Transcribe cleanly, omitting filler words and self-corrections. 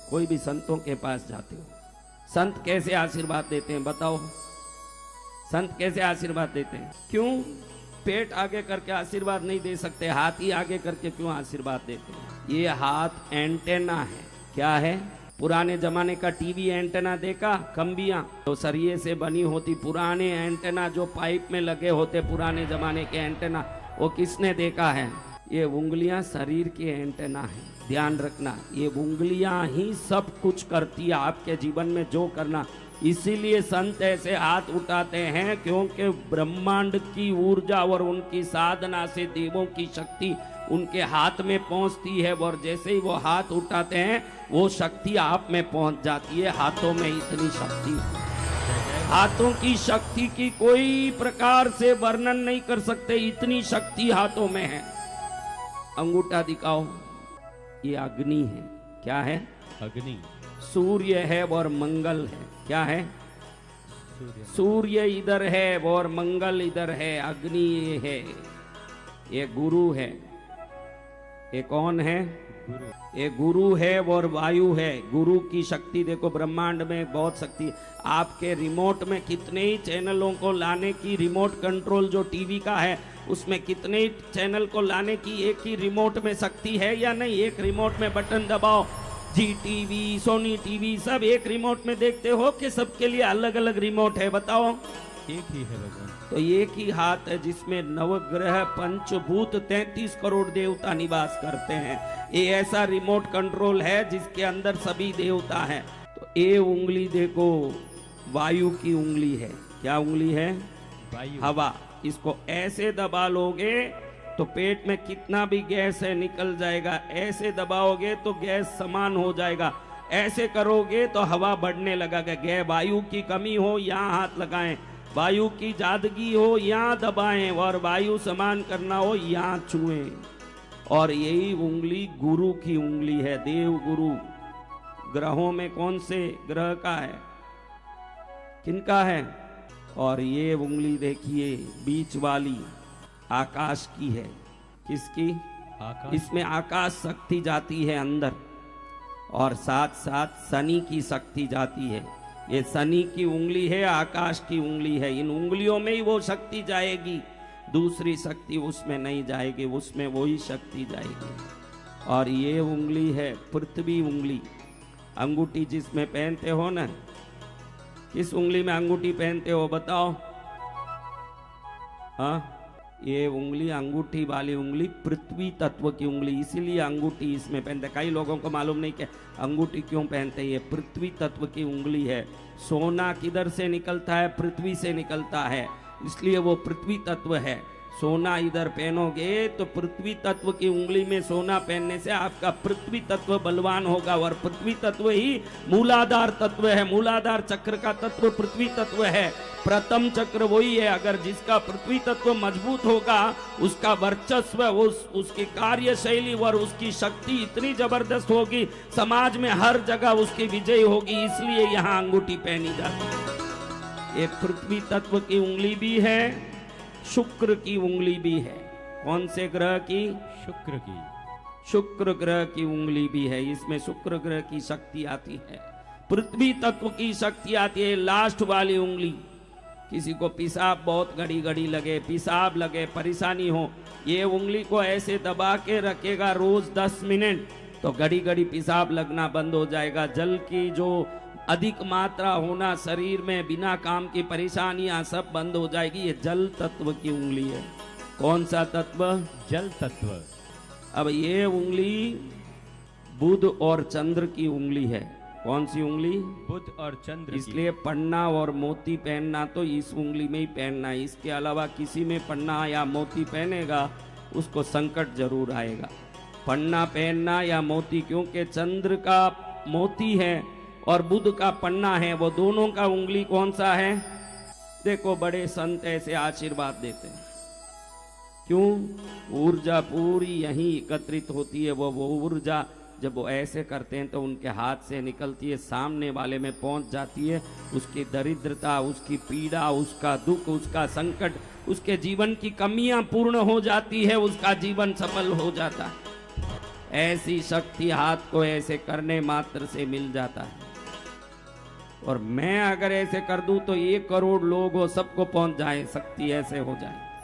कोई भी संतों के पास जाते हो, संत कैसे आशीर्वाद देते हैं बताओ? संत कैसे आशीर्वाद देते हैं? क्यों पेट आगे करके आशीर्वाद नहीं दे सकते? हाथ ही आगे करके क्यों आशीर्वाद देते हैं? ये हाथ एंटेना है। क्या है? पुराने जमाने का टीवी एंटेना देखा, खंबियां तो सरिये से बनी होती, पुराने एंटेना जो पाइप में लगे होते, पुराने जमाने के एंटेना, वो किसने देखा है? ये उंगलियां शरीर की एंटेना है। ध्यान रखना, ये उंगलियां ही सब कुछ करती है आपके जीवन में जो करना। इसीलिए संत ऐसे हाथ उठाते हैं क्योंकि ब्रह्मांड की ऊर्जा और उनकी साधना से देवों की शक्ति उनके हाथ में पहुंचती है, और जैसे ही वो हाथ उठाते हैं वो शक्ति आप में पहुंच जाती है। हाथों में इतनी शक्ति है, हाथों की शक्ति की कोई प्रकार से वर्णन नहीं कर सकते, इतनी शक्ति हाथों में है। अंगूठा दिखाओ, ये अग्नि है। क्या है? अग्नि। सूर्य है और मंगल है। क्या है? सूर्य इधर है और मंगल इधर है, अग्नि ये है। ये गुरु है। ये कौन है? गुरु। ये गुरु है और वायु है। गुरु की शक्ति देखो, ब्रह्मांड में बहुत शक्ति। आपके रिमोट में कितने ही चैनलों को लाने की, रिमोट कंट्रोल जो टीवी का है उसमें कितने ही चैनल को लाने की एक ही रिमोट में शक्ति है या नहीं? एक रिमोट में बटन दबाओ, जी टीवी, सोनी टीवी सब एक रिमोट में देखते हो कि सबके लिए अलग अलग रिमोट है? बताओ। एक ही है भगवान। तो एक ही हाथ है जिसमें नवग्रह, पंचभूत, 33 करोड़ देवता निवास करते हैं। ये ऐसा रिमोट कंट्रोल है जिसके अंदर सभी देवता हैं। तो ये उंगली देखो, वायु की उंगली है। क्या उंगली है? वायु, हवा। इसको ऐसे दबा लोगे तो पेट में कितना भी गैस है निकल जाएगा, ऐसे दबाओगे तो गैस समान हो जाएगा, ऐसे करोगे तो हवा बढ़ने लगेगा। वायु की कमी हो यहाँ हाथ लगाएं, वायु की जादगी हो यहाँ दबाएं, और वायु समान करना हो यहाँ छुएं। और यही उंगली गुरु की उंगली है, देव गुरु। ग्रहों में कौन से ग्रह का है? किनका है? और ये उंगली देखिए बीच वाली आकाश की है। किसकी? आकाश। इसमें आकाश शक्ति जाती है अंदर, और साथ साथ शनि की शक्ति जाती है। ये शनि की उंगली है, आकाश की उंगली है। इन उंगलियों में ही वो शक्ति जाएगी, दूसरी शक्ति उसमें नहीं जाएगी, उसमें वही शक्ति जाएगी। और ये उंगली है पृथ्वी उंगली। अंगूठी जिसमें पहनते हो ना, किस उंगली में अंगूठी पहनते हो बताओ? हाँ, ये उंगली, अंगूठी वाली उंगली पृथ्वी तत्व की उंगली, इसीलिए अंगूठी इसमें पहनते। कई लोगों को मालूम नहीं कि अंगूठी क्यों पहनते हैं। ये पृथ्वी तत्व की उंगली है। सोना किधर से निकलता है? पृथ्वी से निकलता है, इसलिए वो पृथ्वी तत्व है। सोना इधर पहनोगे तो पृथ्वी तत्व की उंगली में सोना पहनने से आपका पृथ्वी तत्व बलवान होगा, और पृथ्वी तत्व ही मूलाधार तत्व है। मूलाधार चक्र का तत्व पृथ्वी तत्व है। प्रथम चक्र वही है। अगर जिसका पृथ्वी तत्व मजबूत होगा, उसका वर्चस्व, उसकी कार्यशैली और उसकी शक्ति इतनी जबरदस्त होगी, समाज में हर जगह उसकी विजय होगी। इसलिए यहाँ अंगूठी पहनी जाती है। एक पृथ्वी तत्व की उंगली भी है, शुक्र की उंगली भी है। कौन से ग्रह की? शुक्र की। शुक्र ग्रह की उंगली भी है। इसमें शुक्र ग्रह की शक्ति आती है, पृथ्वी तत्व की शक्ति आती है। लास्ट वाली उंगली, किसी को पेशाब बहुत घड़ी घड़ी लगे, पेशाब लगे, परेशानी हो, ये उंगली को ऐसे दबा के रखेगा रोज 10 मिनट, तो घड़ी घड़ी पेशाब लगना बंद हो जाएगा। जल की जो अधिक मात्रा होना शरीर में, बिना काम की परेशानियां सब बंद हो जाएगी। ये जल तत्व की उंगली है। कौन सा तत्व? जल तत्व। अब ये उंगली बुध और चंद्र की उंगली है। कौन सी उंगली? बुध और चंद्र। इसलिए पन्ना और मोती पहनना तो इस उंगली में ही पहनना है। इसके अलावा किसी में पन्ना या मोती पहनेगा उसको संकट जरूर आएगा। पन्ना पहनना या मोती, क्योंकि चंद्र का मोती है और बुध का पन्ना है, वो दोनों का उंगली कौन सा है? देखो बड़े संत ऐसे आशीर्वाद देते हैं। क्यों? ऊर्जा पूरी यहीं एकत्रित होती है। वो ऊर्जा जब वो ऐसे करते हैं तो उनके हाथ से निकलती है, सामने वाले में पहुंच जाती है। उसकी दरिद्रता, उसकी पीड़ा, उसका दुख, उसका संकट, उसके जीवन की कमियां पूर्ण हो जाती है, उसका जीवन सफल हो जाता है। ऐसी शक्ति हाथ को ऐसे करने मात्र से मिल जाता है। और मैं अगर ऐसे कर दूं तो 1 करोड़ लोग हो सबको पहुंच जाए, शक्ति ऐसे हो जाए।